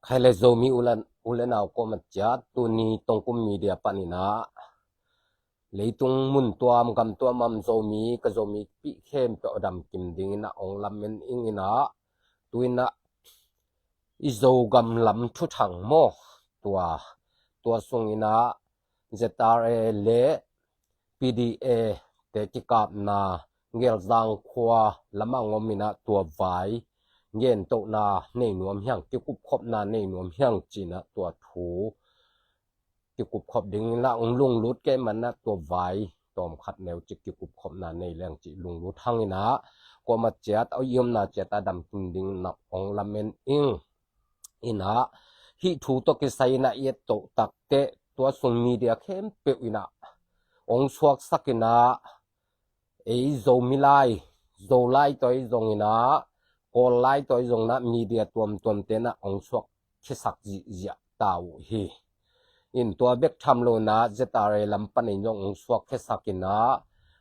Khaile zomi ulan aw ko matjat tuni tongkum media panina leitung mun tuam kam tuamam zomi ka zomi pi khem pe odam kim ding na ong lamen ingina tuina izogam lam thu thang mo tua sungina ZRA le PDA te kikap na ngel zang khwa lamangomina tua vai yen to na nei nuam hyang ki kup khop na nei nuam hyang china tua thu ki kup khop ding la ong lung lut ke man na tua vai tom khat neu chi ki kup khop na nei leng chi lung lut hangina ko ma chat au yum na chata dam king ding na ong lamen ina hi thu to ki sai na yet to tak te tua sung media khem pe ina ong suak sakina ei zo milai zo lai toi zongina ko lai toi zong na media tuam te na ong suak khisak ji ya tau hi in tua bek tham lo na ZRA lampan in ong suak khesakina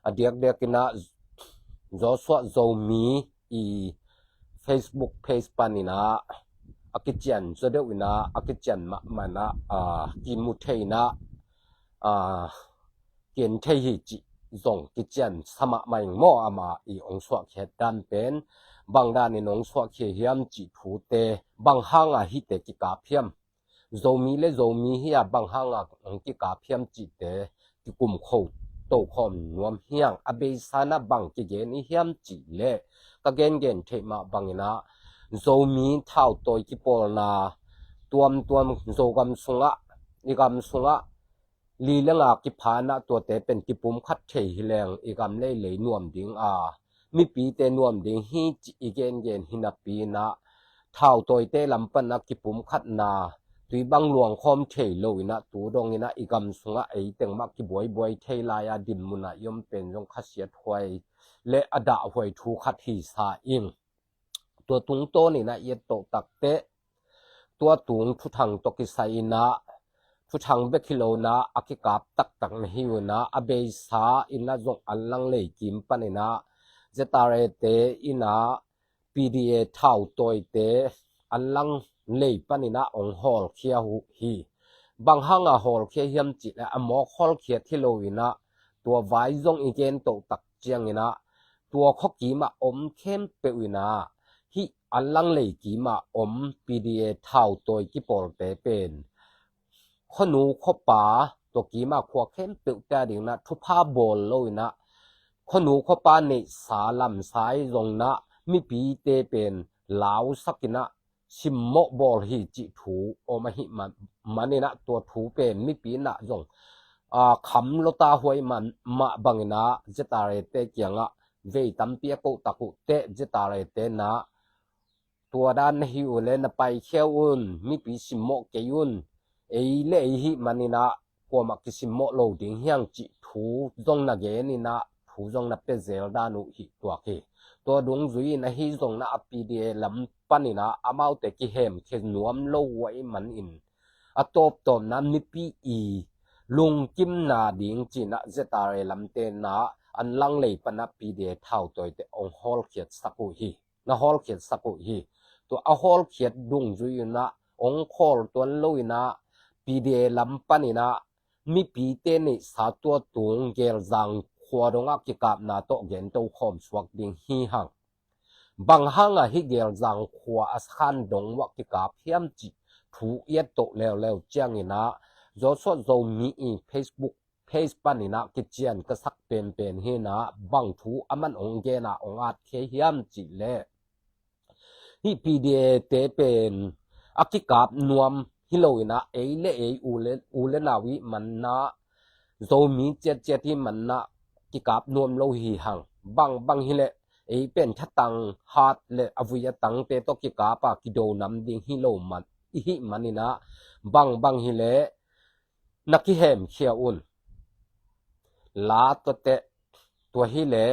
adiak dekina zo suak zo mi i Facebook page panina akichian so de wina akichian mana ki mu theina ken thei hi chi zong kichian sama mai mo ama i ong suak khet dan pen bang dan in ong suak khe hiam chi thu te bang hanga hi te ki ka phiam zomi le zomi hi a bang hanga ong ki ka phiam chi te ki kum kho to khom nuam hiang abe sana bang ki gen i hiam chi le ka gen thema bangina zomi thau toy ki pol na tuam zogam sunga igam sunga li lenga ki phana to te pen ki pum khat thei hileng igam le nuam ding mi pi te nuam ding hi chi igen hina pi na thau toy te lampan na ki pum khat na tui bang luang khom thei lo ina tu dong ina igam sunga ei teng ma ki boi thei la ya dim muna yom pen jong khasiat hoi le ada hoi thu khat hi sa ing tua tung to ni na yet to takte tua tung thu thang to ki sai na thu thang be khilo na akikap tak na hiuna abe sa ina jong allang le kim panina ZRA te ina PDA thau toy te allang le panina ong hol khia hu hi bang hanga hol khia hiam chi la amo hol khia thiloina tua vai jong igen to tak chiang ina tua khoki ma om khem pe wina hi allang le ki ma om PDA thau toy ki pol te pen khonu khopa to ki ma khwa khem pe ta ding na thu pha bol loina khonu khopa ni salam sai jong na mi pi te pen lau sakina simmo bol hi chi thu o ma hi manina to thu pen mi pi na jong kham lota hoi man ma bangina ZRA te kyanga ve tampia ko taku te ZRA te na tua dan hi ule na pai kheun mi pi simmo keyun ei le hi manina ko ma ki simmo lo ding hyang chi thu jong na ge ni na thu jong na pe zel danu hi tua ke to dung zui na hi jong na PDA lam panina amau te ki hem khe nuam lo wai man in atop tom na mi pi i lung kim na ding chi na ZRA lam te na an lang le pana PDA thau toy te ong hol khiat saku hi na hol khiat saku hi to a hol khiat dung zui na ong khol ton loina PDA lam panina mi pi te ni sa to tung gel zang khwadonga ki kap na to gen to khom swak ding hi hang bang hanga hi gel zang khwa askhan dong wa ki kap hiam chi thu yet to lew chiang ina zo so zo mi i Facebook page panina ki chian ka sak pen hi na bang thu aman ong ge na ong at khe hiam chi le hi PDA te pen akikap nuam hiloina eile ule nawi manna zomi chet hi manna kikap nuam lo hi hang bang hile ei pen thatang hat le avuya tang te to kikapa kido nam ding hi lo man hi manina bang hile naki hem khia un la to te to hile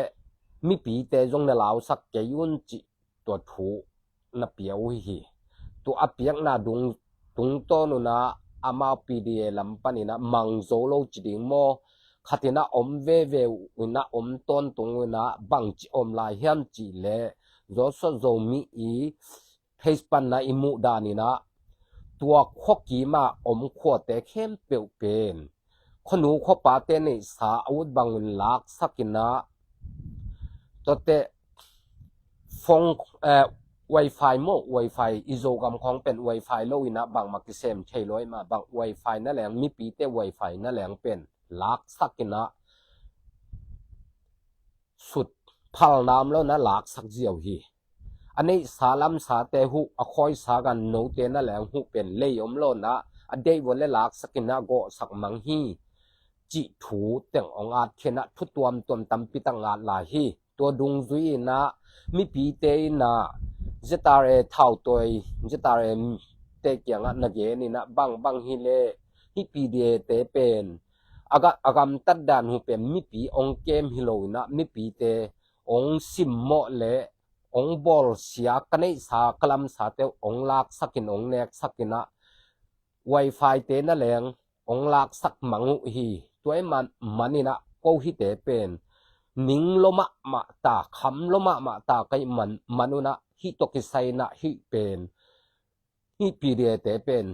mi pi te jong na law sak ke yun chi to thu na piau hi to apiak na dung to no na ama PDA lampanina mangzo lo chiding mo khatina om ve una om ton tung una bang chi om lai hiam chi le zo so zo mi i face pan na imu danina ตัวขวกีมาอมขวแต่เข้มเปียวเป็นขนูขวปาเตนิสาอาวุธบังลักสักินะตัวเตฟงWi-Fi โม Wi-Fi อีโซกำของเป็น Wi-Fi โลวินะบางมักเซมเทลอยมาบาง Wi-Fi นั่นแหละมีปีเต Wi-Fi นั่นแหละเป็นลักสักินะสุดพัลน้ำแล้วนะลักสักเจียวฮีอันนี้สาลัมสาเตหุอคอยสากันโนเตนั่นแหละหุเป็นเลยอมโลนะอเดย์วันเลลักสักินะโกสักมังฮีจิถูแต่งองอาจเขนะทุตวมตวมตำปิตังอาจลาฮีตัวดุงซุยนะมีปีเตนะจะตาเรเท่าตัวจะตาเรเตเกียงนักเยนี่นะบางฮิเลฮิปีเดเตเป็นอากำตัดดานหุเป็นมีปีองเกมฮิโลนะมีปีเตองซิมโมเลองบอลเสียกันในสากลัมสาเตองลากสักินองเนกสักินะ Wi-Fi เตนั่นแหละองลากสักมังฮีตัวมันนี่นะก็ฮิเตเป็นนิงโลมะตาคำโลมะตาไกมันนุนะฮิตกิไซนะฮิเป็นฮิปีเดเตเป็น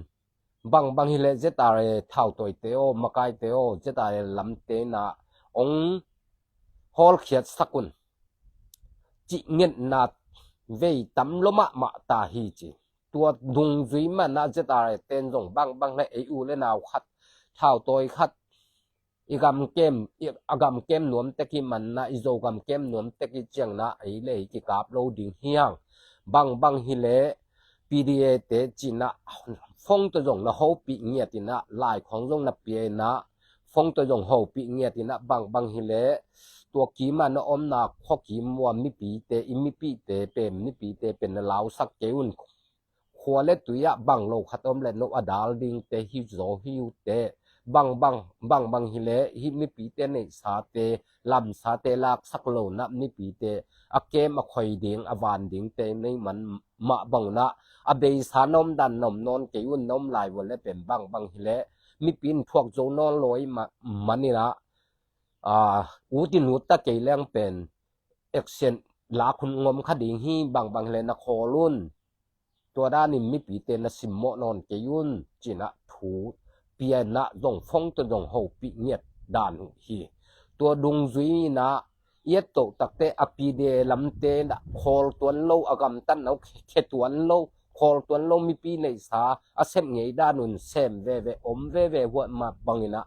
บางฮิเลเจตาเรเท่าตัวเตโอมะไกเตโอเจตาเรลำเตนะองฮอลเขียดสักุนจิเงินนาเวตำโลมะตาฮีจิตัวดุงจุยมันน่าจะตาเรเต้นจงบางในเออูเลนาวคัดเท่าตัวคัดอีกำเกมนวมตะกี้มันนะอีโจกำเกมนวมตะกี้เจียงนะไอเล่กิกาบโลดิ่งเฮียงบางฮิเลปีดีเอเตจินะฟงตัวจงนะโฮปีเงียตินะลายของจงนะเปียนะฟงตัวจงโฮปีเงียตินะบางฮิเลตัวกีมันนะอมนะข้อกีมัวมีปีเตอิมีปีเตเป็นมีปีเตเป็นลาวสักเกอุนขัวเล็ดตัวยะบางโลขัดอมเล็ดโนอดาลดิ่งเตฮิโซฮิวเตบางฮิเลฮิมีปีเตในสาเตลำสาเตลักสักโลนะมีปีเตอเกมอคอยดิ่งอวานดิ่งเตในมันมาบังนะอเบยสานมดันนมนอนเกยุนนมลายวันและเป็นบางฮิเลมีปีนพวกโจนอนลอยมันนี่นะอูตินุตตะเกยแรงเป็นเอ็กเซนลาคุณงมคดิ่งฮีบางฮิเลนะโคลุนตัวด้านนี้มีปีเตนะสิมโมนอนเกยุนจินะถูเปียนะจงฟงตัวจงโฮปีเงียดด่านฮีตัวดุงจุยนะเยตโตตักเตอปีเดลำเตนะคอลตัวโลอากำตันเอาเขตัวโลคอลตัวโลมีปีในสาอาเซมเงยด้านุนเซมเวอมเวหัวมาบังนะ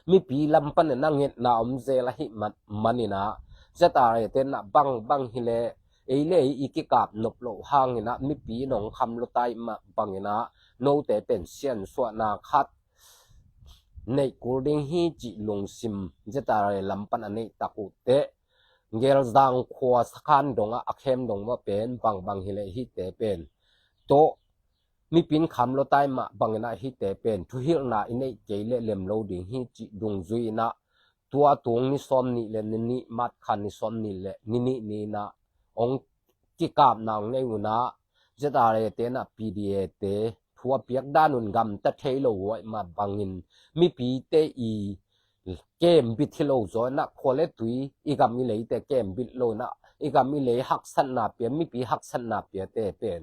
มีปีลำปันนั่งเงนะอมเซละหิมันนี่นะจะตาเรเตนะบางฮิเลเอเลอีกิกาบนบโลหางนะมีปีหนองคำโลไตมาบังนะโนเตเป็นเซียนสวนาคัดในกูดิงฮีจิลงซิมจะตาเรลำปันอันนี้ตะกุเตเกลดังขวาสกันดงอาเข้มดงว่าเป็นบางฮิเลฮิเตเป็นโตมีปินคำโลไตมาบางนะฮิเตเป็นทุฮิลนาอินในเกเลเลมโลดิงฮีจิดงจุยนะตัวตรงนิสอมนี่เลนิมัดคันนิสอมนี่เลนี่นะองกิกาบนางในอุนะจะตาเรเตนะปีดีเอเตทัวเปียกด้านุนกำตะเทโลไว้มาบังอินมีปีเตอีเกมบิทโลโซนะโคเลตุยอีกามีเลยแต่เกมบิทโลนะอีกามีเลยหักสันนาเปียมีปีหักสันนาเปียเตเป็น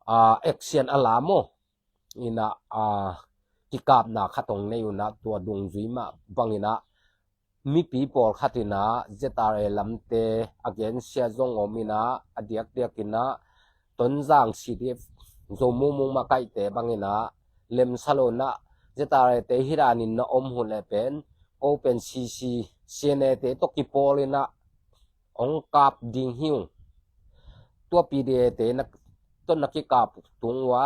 เอ็กเซียนอลาโมอินะกิกาบนาขัดตรงในอุนะตัวดงจุยมาบังอินะมีปีปอลขัดนะเจตาเรลัมเตอเกนเซียจงอมินะอเดียกกินะต้นจางซีดีโจมุงมาไกเตบังอินะเลมซาโลนะเจตาเรเตฮิรานินนะอมหุเลเป็นโอเป็นซีเซเนเตตกิปอลินะองกาบดิงฮิวตัวปีเดเตนะต้นนักกิกาบตุงวะ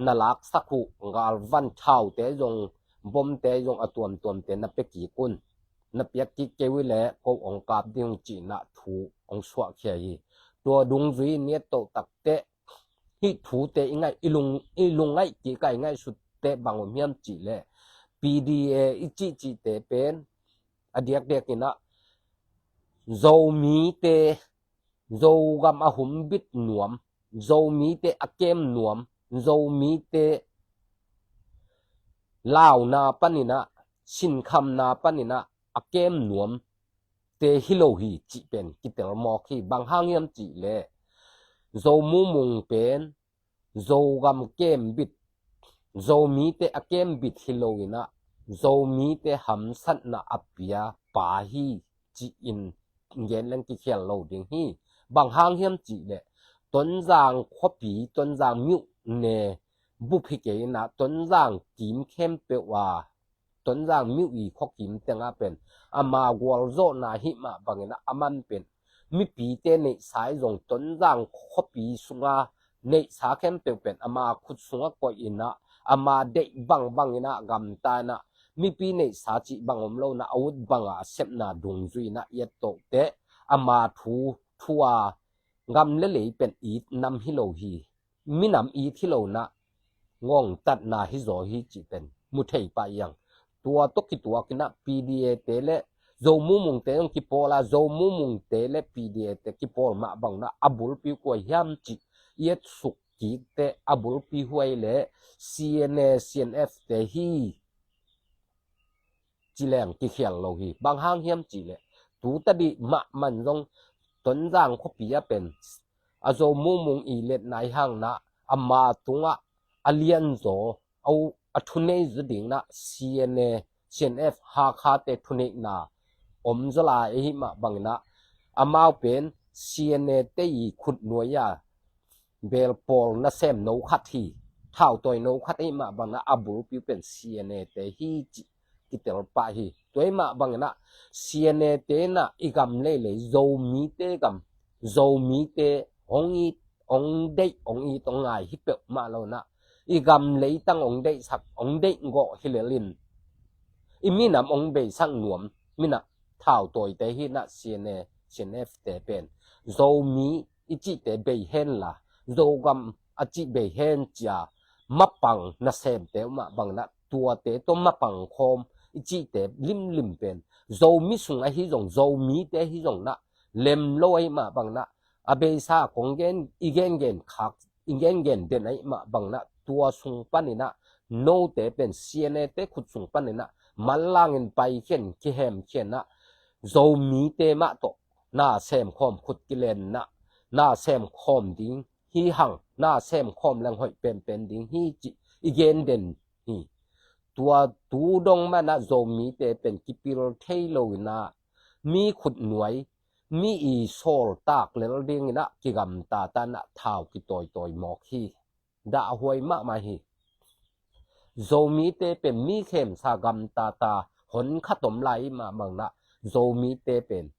นาลักสักหุกาลวันเช่าเตจงบมเตจงอตัวมเตนะเปกีกุนนับยักกิเกวิเลก็องกาบดิงจีนะถูองสวะเขียตัวดุงจุยเนี่ยโตตักเตฮิถูเตง่ายอีลุงง่ายกี่ไก่ง่ายสุดเตบางเมียมจีเลปีดีเออิจิเตเป็นอเดียกกินะโจมีเตโจกำอหุมบิดหนวมโจมีเตอเกมหนวมโจมีเตลาวนาปนินะชินคำนาปนินะอเกมหนวมเตฮิโลฮีจิเป็นกิเตลมอคีบางห้างยำจีเลโจมุงเป็นโจกำเกมบิด zomi te akem bit hiloina zomi te hamsat na apia pa hi chi in ngen lang ki khial lo ding hi bang hang hiam chi le ton jang khopi ton jang myu ne bu phi ke na ton jang kim khem pe wa ton jang myu i kho kim tenga pen ama gwal zo na hi ma bangena aman pen mi pi te nei sai jong ton jang khopi sunga nei sa khem pe pen ama khut sunga ko ina ama de bang ina gam ta na mi pi nei sa chi bangom lo na awut banga sep na dung zui na yet to te ama thuwa ngam le le pen i nam hi lo hi mi nam i thi lo na ngong tat na hi zo hi chi pen mu thei pa yang tua to ki tua kina pda te le zo mu mung te ki pola zo mu mung te le pda te ki pol ma bang na abul pi ko yam chi yet suk ki te abul pi huai le cna cnf te hi chi leng ki khiang lo hi bang hang hiam chi le tu ta di ma man jong ton jang kho pi ya pen a zo mu mung i let nai hang na ama tunga alian zo au athune zuding na cna cnf ha kha te thune na omzala e hi ma bang na amau pen cna te i khut noya bel pol na sem no khat hi thau toy no khat e ma bang na abul pi pen cna te hi chi kitel pa hi toy ma bang na cna te na igam le le zo mi te gam zo mi te ong dei ong i tong ngai hi pe ma lo na igam le tang ong dei sak ong dei ngo hilelin iminam ong be sang nuam mina thau toy te hi na cna cnf te pen zo mi ichi te be hen la zo gam achi be hen cha mapang na sem te ma bang na tua te to mapang khom ichi te lim pen zo mi sung a hi jong zo mi te hi jong na lem loi ma bang na abe sa konggen igen khak igen den ai ma bang na tua sung panina no te pen cna te khut sung panina malangin pai khen ki hem khen na zo mi te ma to na sem khom khut kilen na sem khom ding hi hang na sem khom lang hoi pen ding hi chi igen den hi tua tu dong ma na zo mi te pen kipil thailo na mi khut nuai mi i sol tak lel ding na ki gam ta na thau ki toy mok hi da hoi ma hi zo mi te pen mi khem sa gam ta hon khatom lai ma bang na zo mi te pen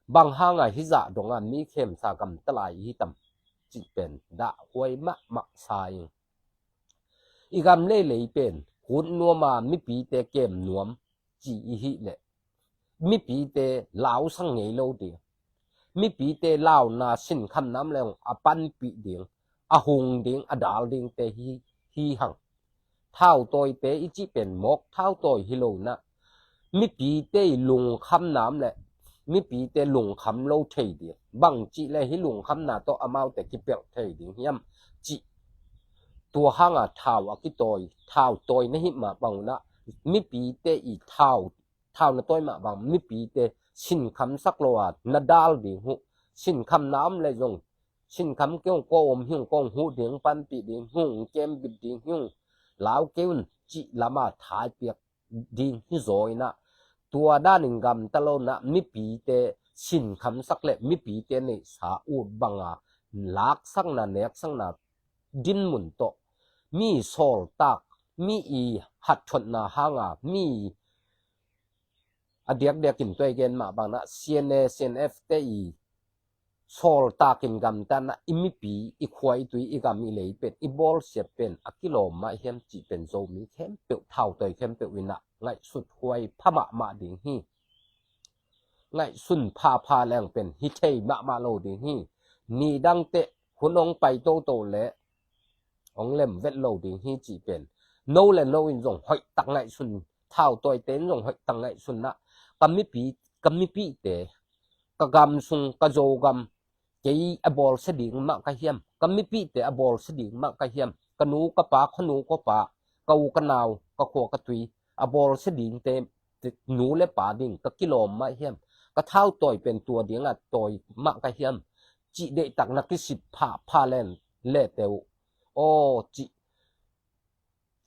bang hanga hi za donga mi khem sa gam talai hi tam chi pen da hoi ma sai igam le pen hun nuama mi pi te kem nuam chi hi le mi pi te lao sang ngei lo ti mi pi te lao na sin kham nam leng apan pi ding a hung ding adal ding te hi hang thau toy te ichi pen mok thau toy hi lo na mi pi te lung kham nam le mi pi te lung kham lo thei di bang chi le hi lung kham na to amau te ki pel thei ding hiam chi tua hanga thau a ki thau toy na hi ma bang na mi pi te i thau na toy ma bang mi pi te sin kham sak lo a na dal ding hu sin kham nam le jong sin kham kyong ko om hyung kong hu ding pan pi ding hung kem bit ding hyung lao keun chi lama thai piak ding hi zoi na tua daning gam talo na mi pi te sin kham sak le mi pi te nei sa u banga lak sang na nek sang na din mun to mi sol tak mi i hat thot na hanga mi adiak kin toy gen ma bang na cna cnf te i sol takin gam tan na imipi i khwai tui i gam i lei pet i bol se pen akilo ma hem chi pen zo mi khem pe thau toy khem pe wina ngai sut khwai phama ma ding hi ngai sun pha leng pen hi thei ma lo ding hi ni dang te hunong pai to le ong lem vet lo ding hi chi pen no le no in jong hoi tak ngai sun thau toy ten jong hoi tak ngai sun na kami pi te ka gam sung ka zo gam ke abol se ding ma ka hiam kami pi te abol se ding ma ka hiam kanu ka pa khanu ko pa kau ka naw ka kho ka tui abol se ding te nu le pa ding ka kilom ma hiam ka thau toy pen tua ding a toy ma ka hiam chi de tak na ki sip pha len le teu o chi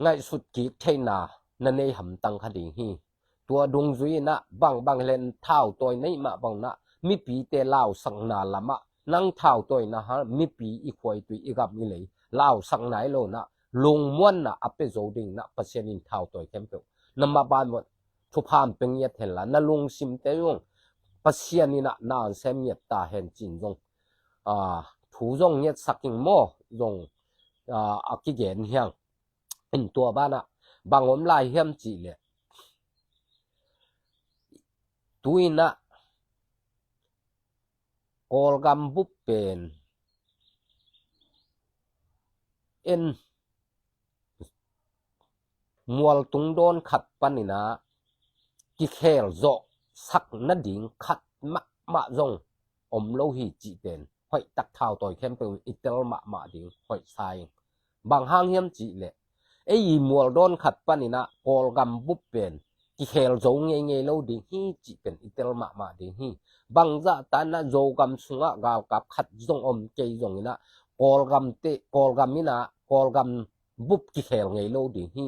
ง่ายสุดกีเทนานั่นเองหำตังคดีฮีตัวดงจุยนะบางเล่นเท้าตัวในมาบางนะมีปีเตลาวสังนาละมะนั่งเท้าตัวนะฮะมีปีอีควายตัวอีกับมีเลยลาวสังไหนโลนะลงม้วนนะอัปเปโจดิงนะเปอร์เซ็นต์เท้าตัวเข้มเปียวนำมาบานหมดทุพามเป็นเงียเห็นละนั่ลงซิมเตยงเปอร์เซ็นต์นี่นะน่าเสียเงียตาเห็นจินจงถูจงเงียสักกิ่งโม่จงอักกิเกนเฮียงเป็นตัวบ้านะบางอมลายเฮียมจีเลยตุยนะกอลกัมบุปเป็นเอ็นมัวตุงโดนขัดปันนี่นะกิเคลโจสักนัดดิ่งขัดมะจงอมโลหิจีเป็นห้อยตักเท้าต่อยเข้มเป็นอิตเตลมะดิ่งห้อยทรายบางห้างเฮียมจีเลยไอ้มัวโดนขัดปันนี่นะกอลกัมบุปเป็นกิเคลโจเงี้ยโลดิ่งฮีจีเป็นอิตเตลมะดิ่งฮีบางจะตานะโจกัมสุงะกาวกับขัดจงอมเกยจงนี่นะกอลกัมนี่นะกอลกัมบุปกิเคลเงี้ยโลดิ่งฮี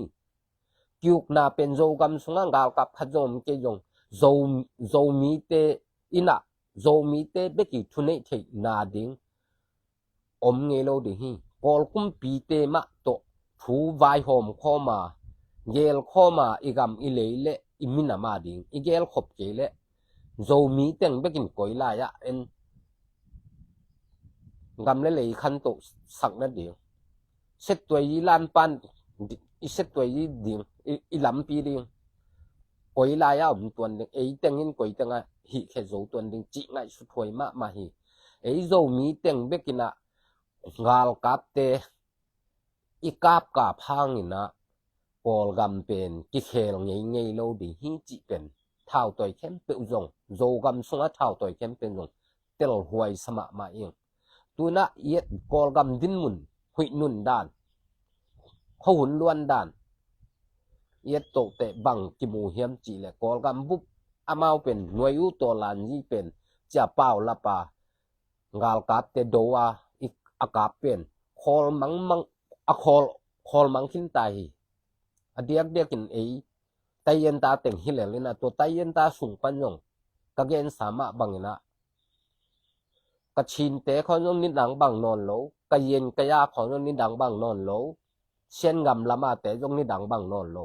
กิวนาเป็นโจกัมสุงะกาวกับขัดจงอมเกยจงโจมีเตอินะโจมีเตเบกิทุเนเทนาดิ่งอมเงี้ยโลดิ่งฮีกอลกุมปีเตมะโตทูไวโฮมเข้ามาเยลเข้ามาอีกำอีเลเลอิมินามาดิ่งอีเกลขบเกเลโจมีเต็งเบกินกอยลายะเอ็นกำเลยขันโตสักนั่นเดียวเสร็จตัวยีลานปันอีเสร็จตัวยีดิ่งอีลำปีดิ่งกอยลายะผมตัวนึงเอเต็งยินกอยเต็งอ่ะหิแค่โจตัวนึงจีง่ายสุดถอยมาหิเอโจมีเต็งเบกินะงาลกับเตอีกาบกาพังนี่นะกอลกัมเป็นกิเคลเงี้ยโลดีฮีจีเป็นเท้าตัวเข้มเป็นจงโจกัมสุงะเท้าตัวเข้มเป็นจงเตลหวยสมะมาเองตัวน่ะเย็ดกอลกัมดินมุนหุยนุนด้านเขาหุ่นล้วนด้านเย็ดโตเตบังกิมูเฮียมจีเลยกอลกัมบุบอามาเป็นหน่วยอุตัวลานยี่เป็นจะเป้าละปางาลกัดเตโดวาอีอากาเป็นคอลมังอะคอลมังขินไตอเดียกกินไตเย็นตาเต็งฮิเลลินะตัวไตเย็นตาสูงปันยงกะเกนสามะบังนะกะชินเตขอนนิดังบังนอนโลกะเย็นกะยาขอนนิดังบังนอนโลเช่นกำละมาเตจงนิดังบังนอนโล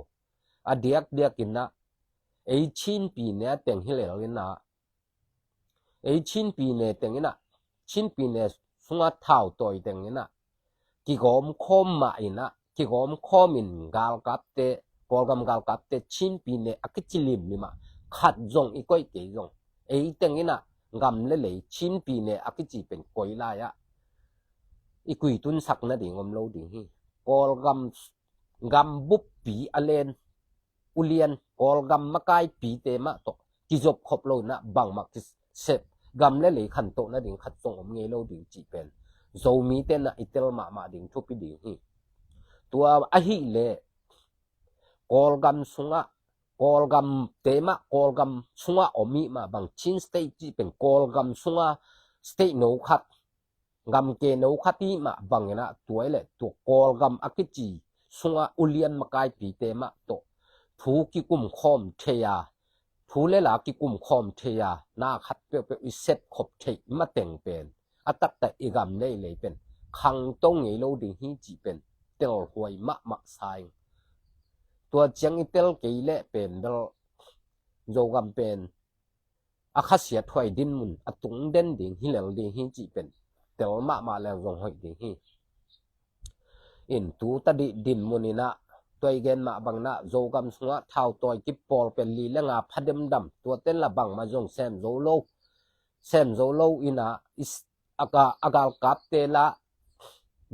อเดียกกินนะชินปีเนี่ยเต็งฮิเลลินะชินปีเนี่ยเต็งนะชินปีเนี่ยสุงะเท้าตัวเต็งนะกิกอมคอมมาอินะกิกอมคอมินกาลกับเตกอลกัมกาลกับเตชินปีเนอกิจิลิมลิมาขัดจงอีก้อยเกยจงเต็งนี่นะกำเลชินปีเนอกิจิเป็นก้อยลายะอีกุยตุนสักนะดิ่งอมโลดิ่งฮีกอลกัมบุปปีอเลนอุเลียนกอลกัมมะกายปีเตมะโตกิจบขบโลนะบังมักเสพกำเลขันโตนะดิ่งขัดจงอมเงโลดิ่งจีเป็นโจมีเตนะอิเตลมาดิ่งทุปิดิ่งฮีตัวอหิเลกอลกัมสุงะกอลกัมเตมะกอลกัมสุงะอมีมาบางชินสเตจีเป็นกอลกัมสุงะสเตโนคัดกัมเกโนคัดที่มาบางนะตัวเลตัวกอลกัมอกิจีสุงะอุเลียนมากายปีเตมะโตทูกิกุมคอมเทียทูเลลากิกุมคอมเทียนาคัดเปอิเซตขบเทมาเต็งเป็นอัตตะอีกัมเลยเป็นขังตรงเงโลดิฮีจีเป็นเตลหวยมะไซตัวเจียงอิเตลเกยเลเป็นเดลโจกัมเป็นอาคาเสียถอยดินมุนอตุงเด่นดิ่งฮิเลลดิ่งฮีจีเป็นเตลมาแล้วจงหอยดิ่งฮีอินตูตะดินมุนินะตัวเกนมาบังนะโจกัมสุงะเท้าตัวกิปปอลเป็นลีและงาพัดดำตัวเต้นละบังมาจงแซมโจโลอินะอากาลกับเตละ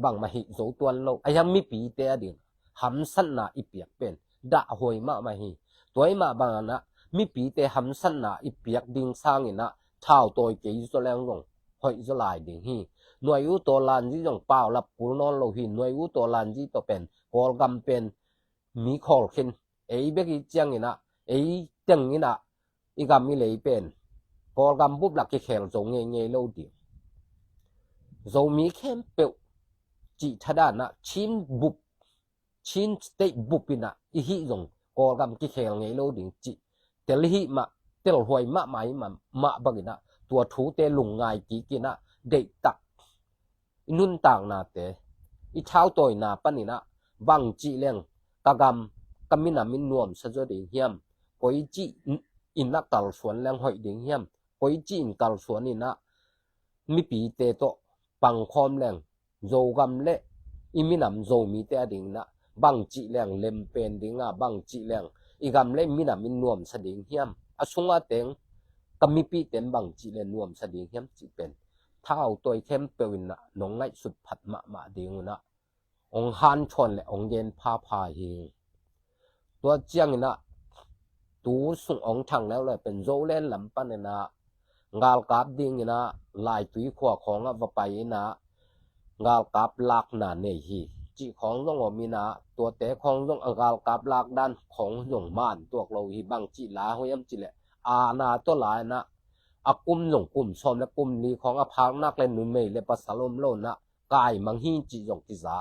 บังมาหิโจตัวโลอายังมีปีเตอดิ่งหำสันนาอีเปียกเป็นด่าหวยมาหิตัวมาบังนะมีปีเตหำสันนาอีเปียกดิ่งสร้างอินะเท้าตัวเกยโจแรงลงหอยโจลายดิ่งฮีหน่วยอุตัวลานจีจงเปล่าลับปูนอนโลหิหน่วยอุตัวลานจีตัวเป็นกอลกัมเป็นมีคอลขินเบกิจังอินะเต็งอินะอีกัมมีเลยเป็นกอลกัมบุบหลักเขลจงเงยโลเดียวโจมีเข้มเปลจีทดานะชินบุบ ชินสเตบุปินะอีหิจงกอกำกิเคลไงโลดิงจิเตลิหิมะเตลหวยมะไหมมะบักินะตัวถูเตลุงไงกิกินะเดตักนุนต่างนาเตอีเท้าตัวนาปนินะบังจิเลงกะกำกำมินามินนวมสะจดิงเฮียมปอยจิอินนักกัลสวนแรงหอยดิงเฮียมปอยจิอินกัลสวนนี่นะมีปีเตโตปังคอมแรงโจกำเละอีมินำโจมีเตดิงนะบังจิแรงเลมเป็นดิงะบังจิแรงอีกำเละมินามินนวมสะดิงเฮียมอสุงะเตงกำมีปีเต็มบังจิเลนวมสะดิงเฮียมจิเป็นถ้าเอาตัวเข้มเปวินนะน้องไงสุดผัดมาดิงนะองฮันชนและองเย็นพาเฮตัวเจียงนะตูสุงองทังแล้วเลยเป็นโจเล่นลำปันนะงาลกับดิงนะลายตุยขวาของวไปนะงาลกับลากนาเนฮีจีของต้องมีนะตัวเตะของต้องงาลกับลากด้านของยงม่านตัวเราฮีบังจีลาหอยมจีแหละนาตัวหลายนะอากุมยงกุมชมและกุมนี้ของอภานักเล่นนุ่มเมย์และภาษาลมโลนะกายมังฮีจียงกิจา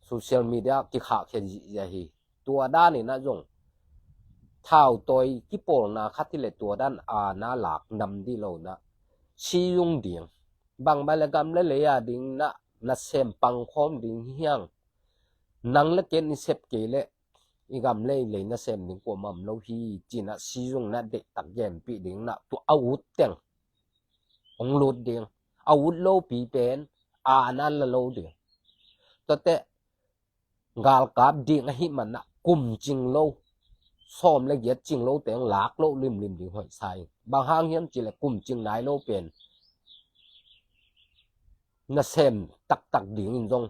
โซเชียลมีเดียกิขาเขียนจีฮีตัวด้านนี่นะจงเท่าตัวกิโปลนะคัดที่เลตัวด้านนาหลักนำที่เรานะชียุงเดียงบางใบละกำเละๆดิ่งนะเซมปังคอมดิ่งเฮียงนังละเกนิเซปเกเลอีกำเลยนะเซมดิ่งกว่ามัมโลฮีจีนะชียุงนะเด็กตักแยมปีดิ่งนะตัวอาวุธเต็งองลุดดิ่งอาวุธโลปีเป็นนั่นละโลเดียงตัวเตะงาลกับดิ่งหิมันนะกุมจิงโลซ้อมละเอียดจิงโลเต็งหลากโลริมดิ่งหอยใส่บางห้างเฮียมจีละกุมจิงไหนโลเป็นนะเซมตักดิ่งจง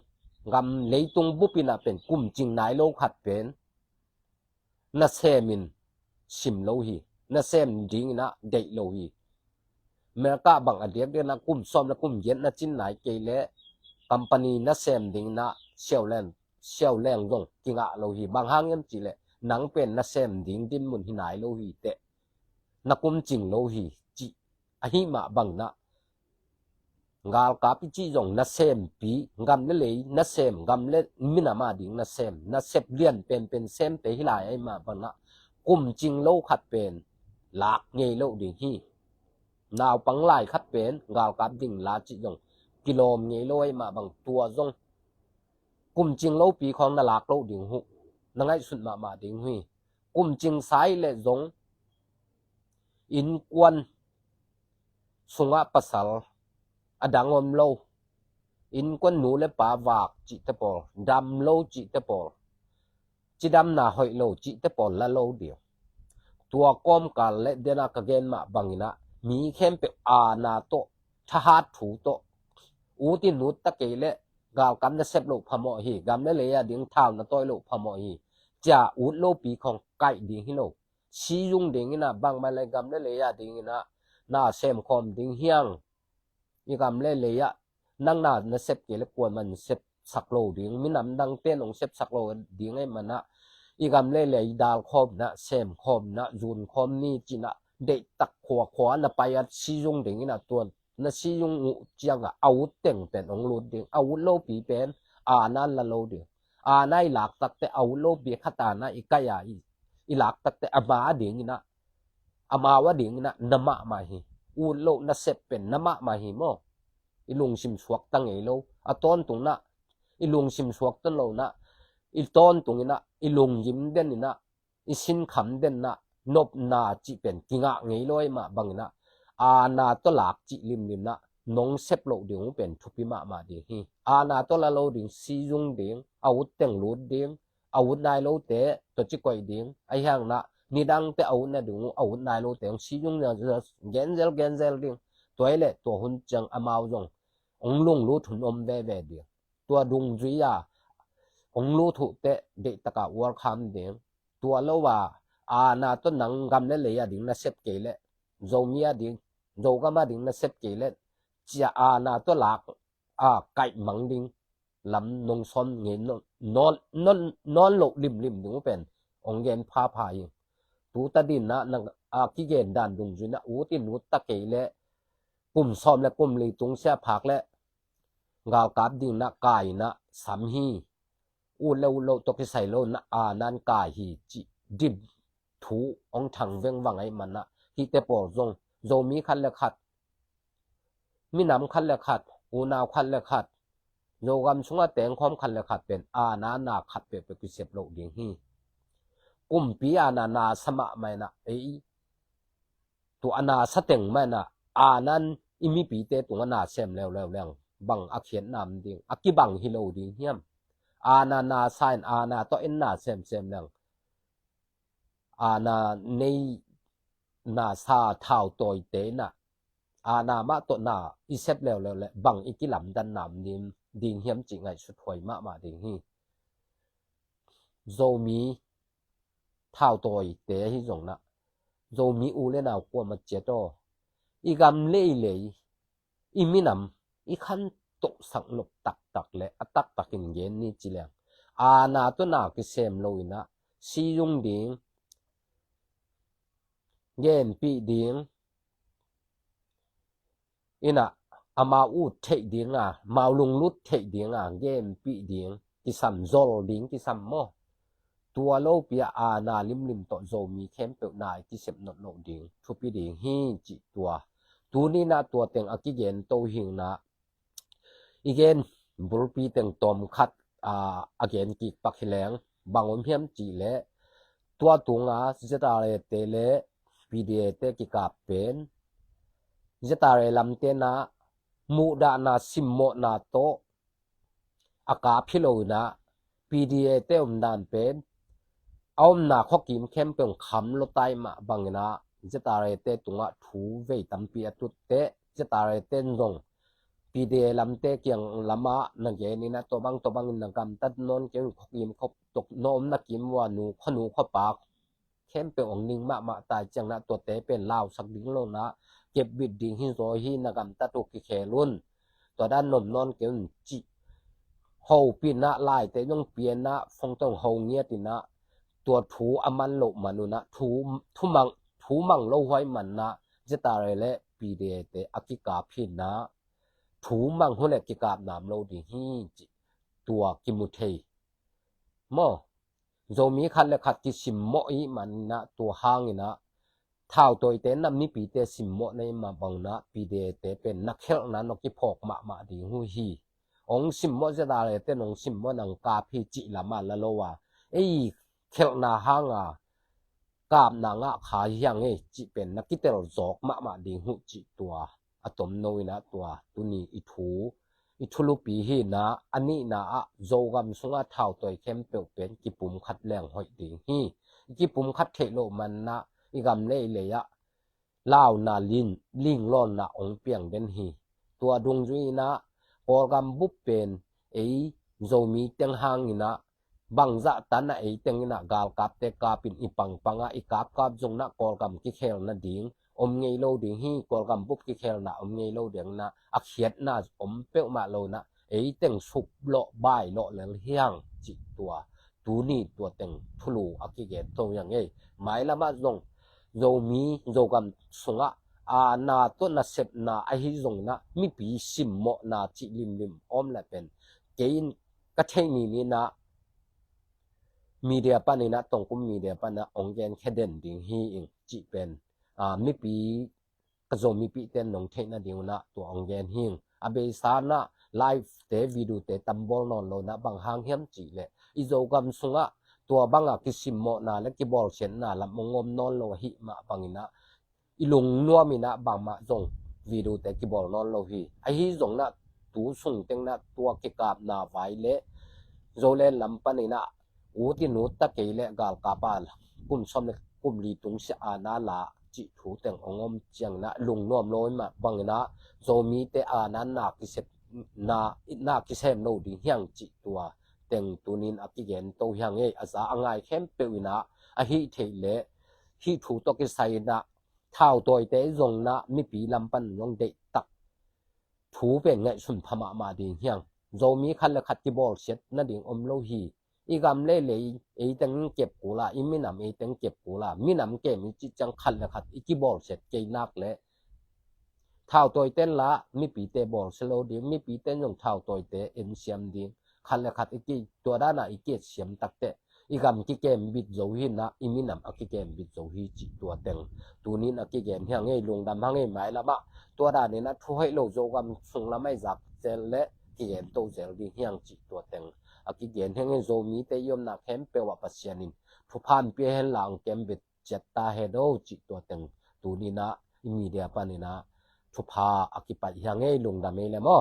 กำเลยตรงบุปินะเป็นกุมจิงไหนโลขัดเป็นนะเซมินชิมโลฮีนะเซมดิ่งนะเดโลฮีเมื่อกะบางอเดียกนะกุมซ้อมและกุมเย็นนะจินไหนเกเลคัมปานีนะเซมดิ่งนะเชี่ยวแรงจงกิงะโลฮีบางห้างเฮียมจีละหนังเป็นนะเซมดิ่งดินมุนหินายโลฮีเตนะกุมจิงโลฮีจิอหิมะบังนะงาลกาปิจิจงนะเซมปีงำเลยนะเซมงำเลมินามาดิ่งนะเซมนะเซปเลียนเป็นเซมเตหิลายไอมาบังนะกุมจิงโลขัดเป็นหลักเงยโลดิ่งฮีนาวปังลายขัดเป็นงาลกาดิ่งลาจิจงกิโลเงยโลไอมาบังตัวจงกุมจิงโลปีของนาลากโลดิ่งหุนังไอสุดมาดิ่งฮีกุมจิงไซเลจงอินกวนสุงะปัสสลอดังอมโลอินกวนหนูและป่าวากจิตะปอลดำโลจิตะปอลจิดำนาหอยโลจิตะปอลละโลเดียวตัวก้มกันและเดนากเกนมาบังนะมีเข้มเปนาโตทหารถูโตอูตินุตตะเกเลกาวกำนะเซบโลพมอฮีกำนะเลยดิ่งเท้านะต้อยโลพมอฮีจะอูดโลปีของไก่ดิ่งฮิโลชียุงดิ่งนะบางมาเลยกำนะเลยดิ่งนะนาเซมคอมดิ่งเฮียงอีกำเล่ๆนั่งนานะเซปเกลกวนมันเซปสักโลดิ่งมินำดังเต้นองเซปสักโลดิ่งไอ้มันนะอีกำเล่ๆดาลคอมนะเซมคอมนะจูนคอมนี่จินะเด็กตักขวานะไปยัดซียุงดิ่งนะตัวนะซียุงเจียงอ่ะอาวุธเต็งเป็นองลุดดิ่งอาวุธโลปีเป็นนั่นละโลดิ่งนายหลักตักแต่อาวุธโลปีขตานะอีกายอีหลักตักแต่อามาดิ่งนะอามาวะดิ่งนะนมะมาฮีอูโลนะเซปเป็นนมะมาหิโมอีลุงชิมสวกตั้งไงโลตอนตรงนะอีลุงชิมสวกตั้งโลนะอีตอนตรงนี้นะอีลุงยิ้มเด่นนี่นะอีสินคำเด่นนะนบนาจิเป็นกิงะไงโลยมาบังนะนาตัวหลักจิลิมนะน้องเซปโลดิ่งเป็นทุพิมาดีฮีนาตัวละโลดิ่งซียุงดิ่งอาวุธเต็งลูดดิ่งอาวุธนายโลเตตัวจิกวยดิ่งไอห่างนะนี่ดังแต่อาวุธนะดิ่งอาวุธนายโลเตงซียุงเนี่ยเกนเซลดิ่งตัวเล่ตัวหุ่นจังอามาวจงองลุงรู้ถุนอมเว่เดียวตัวดุงจุยาองรู้ถุเตเดตกะวอลคัมเดียงตัวโลว่านาต้นหนังกำเล่เลยดิ่งนะเซปเกเลโจมียดิ่งโจก็มาดิ่งนะเซปเกเลจะนาตัวหลักไก่มังดิ่งลำนงซ้อนเงินนอนโลริมดิ่งเป็นองเงินพาพายตูตาดินนะนังกิเกนดันดุงจุนะอูตินุตตะเกเลกุมซ้อมและกุมลีตุงเสียผักและ gal kap ding na kai na sam hi u lo to ki sai lo na nan kai hi chi dip thu ong thang veng wang ai man na hi te por zong zo mi khat le khat mi nam khat le khat u naw khat le khat zo gam sunga teng khom khat le khat pen na khat pe ki sep lo ding hi pi na sama mai na tu ana sateng mai na nan imi pi te tu na sem lew leng bang a khian nam ding aki bang hi lo ding hiam na sign na to in na sem leng na nei na sa thao toy te na na ma to na i sep lew le bang iki lam dan nam nim ding hiam chi ngai su thoi ma ding hi zo mi thao toy te hi zong na zo mi u le naw ko ma che to i gam le i mi nam i khan to sak lok tak le atak takin gen ni chi leng na to na ki sem lo ina si yung ding gen pi ding ina ama u thei ding ma lung lut thei ding gen pi ding ki sam zol ding ki sam mo tua lo pia na lim to zo mi khem pe na ki sep not lo ding thu pi ding hi chi tua tu ni na tua teng aki gen to hing na igen bul pi teng tom khat again ki pakhileng bangom hiam chi le tua tunga zetare te le pda te ki ka pen zetare lam te na mu da na simmo na to aka philo na pda te dan pen na khokim khem pe kham lo tai ma bangina zetare te tunga thu ve tampi atut te zetare ten zong pda lam te kyang lama na ge ni na to bang na gam tat non ke khokim khop tok nom na kim wa nu khonu kho pa khem pe ong ning ma tai chang na to te pen law sak ding lo na kep bit ding hi zo hi na gam ta to ki khelun to dan nom non ke chi ho pi na lai te yong pian na phong tong ho ngia ti naตัวถูอมันโลมานุนะถูมังโลหอยมันนะจะตาเรเลปีเดเตอกิกาพินนะถูมังหุเลกิกาบนามโลดิฮีจิตัวกิมุเทมอโซมีคันเลขัดกิสิมโมอีมันนะตัวห้างนะท้าวตัวเตนำมีปีเตสิมโมในมาบังนะปีเดเตเป็นนักเขลนะนกิพอกมาดิหูฮีองสิมโมจะตาเรเตนองสิมโมนังกาพิจิละมาละโลวาเขลนาหางกาบนางขายังจิเป็นนักกิเตลจอกมาดิงหุจิตัวอะตอมโนยนะตัวตุนีอิทุลุปีฮีนะอันนี้นะโจกำสุงท้าวตัวเข้มเปลวเป็นกิปุ่มคัดแรงหอยดิงฮีกิปุ่มคัดเทโลมันนะอีกำเลยลาวนาลิงล้อนนะองเปียงเดนฮีตัวดงจุยนะโปรกำบุปเป็นโจมีเต็งหางนะบางจะตันไอเต็งนะกาลกับเตกาปินอีปังอีกาบจงนะกอลกำกิเคลนะดิงอมเงยโลดิงฮีกอลกำบุบกิเคลนะอมเงยโลเดียงนะอักเขียดนะอมเปลมาโลนะไอเต็งสุบโลบายโลเหลืองเฮียงจิตัวตูนี่ตัวเต็งทุลูอักกิเกตตรงอย่างหมายละมาจงโจมีโจกำสงนาตัวนะเสพนะไอฮิจงนะมีปีสิมโมนะจิลิมอมละเป็นเกณฑ์กะเทนี่นะมีเดียปานี่นะตรงกุมมีเดียปานะองเกนแค่เด่นดิงฮีอิงจิเป็นมีปีกะโจมีปีเต้นนงเทนะดิงนะตัวองเกนหิงอเบซานะไลฟ์เตวิดีโอเตตัมบอลนอนโลนะบางหางเฮียมจิเลอิโจกัมสุงะตัวบางกิสิมโมนะและกิบอลเชนนะละมงมนอนโลหิมาบางนะอิลุงนัวมีนะบางมาจงวิดีโอเตกิบอลนอนโลหิไอฮิจงนะตูสุงเต็งนะตัวกิกาบนาไวเลโจเลนลัมปานี่นะอูตินูตะเกเลกาลกาปาลกุมสมเลกุมลีตุงเสอานาลาจิถูเต็งองอมเจียงนะลุงนวมโลยมาบังนะโจมีเตนานากิเซนากิเซมโนดิเฮียงจิตัวเต็งตุนินอกิเกนโตเฮียงอาซาอังไงเข้มเปวินะอหิเทเลหิถูตกิไซนะท้าวตัวเตจงนะมีปีลำปันยงเดตักถูเป็นไงสุนพมาดิเฮียงโจมีคันละขัดกิบอลเสร็จนะดิงอมโลหีอีกำเลยไอ้ตังเก็บกูละอีมินำไอ้ตังเก็บกูละมินำเก็บมีจิจังคันเลยครับอีกบอลเสร็จเกนักเลย เท่าตัวเต้นละมีปีเตบอลสโลดิ้งมีปีเต้นยงเท่าตัวเตเอ็นเซียมดิ้งคันละคัดอีกตัวด้านอีกเกตเสียมตักเตอีกำกิเกมบิดโจหินะอีมินำกิเกมบิดโจหิจิตัวเต็งตัวนี้กิเกมเฮียงไงลงดำหางไงหมายละมะตัวด้านนี้นะทุให้โลโจกำส่งละไม่จับเจลเละกิเกมโตเจลดิ้งเฮียงจิตัวเต็งกิเกมเฮียงไงโจมีเตยมนักเห็นเปว่าปัสยานินทุพันเปียเห็นหลังเกมบิดเจ็ดตาเฮโดจิตัวเต็งตัวนี้นะอิมีเดียปานินะทุพาอกิปัยยังไงลงดำเอเลมอ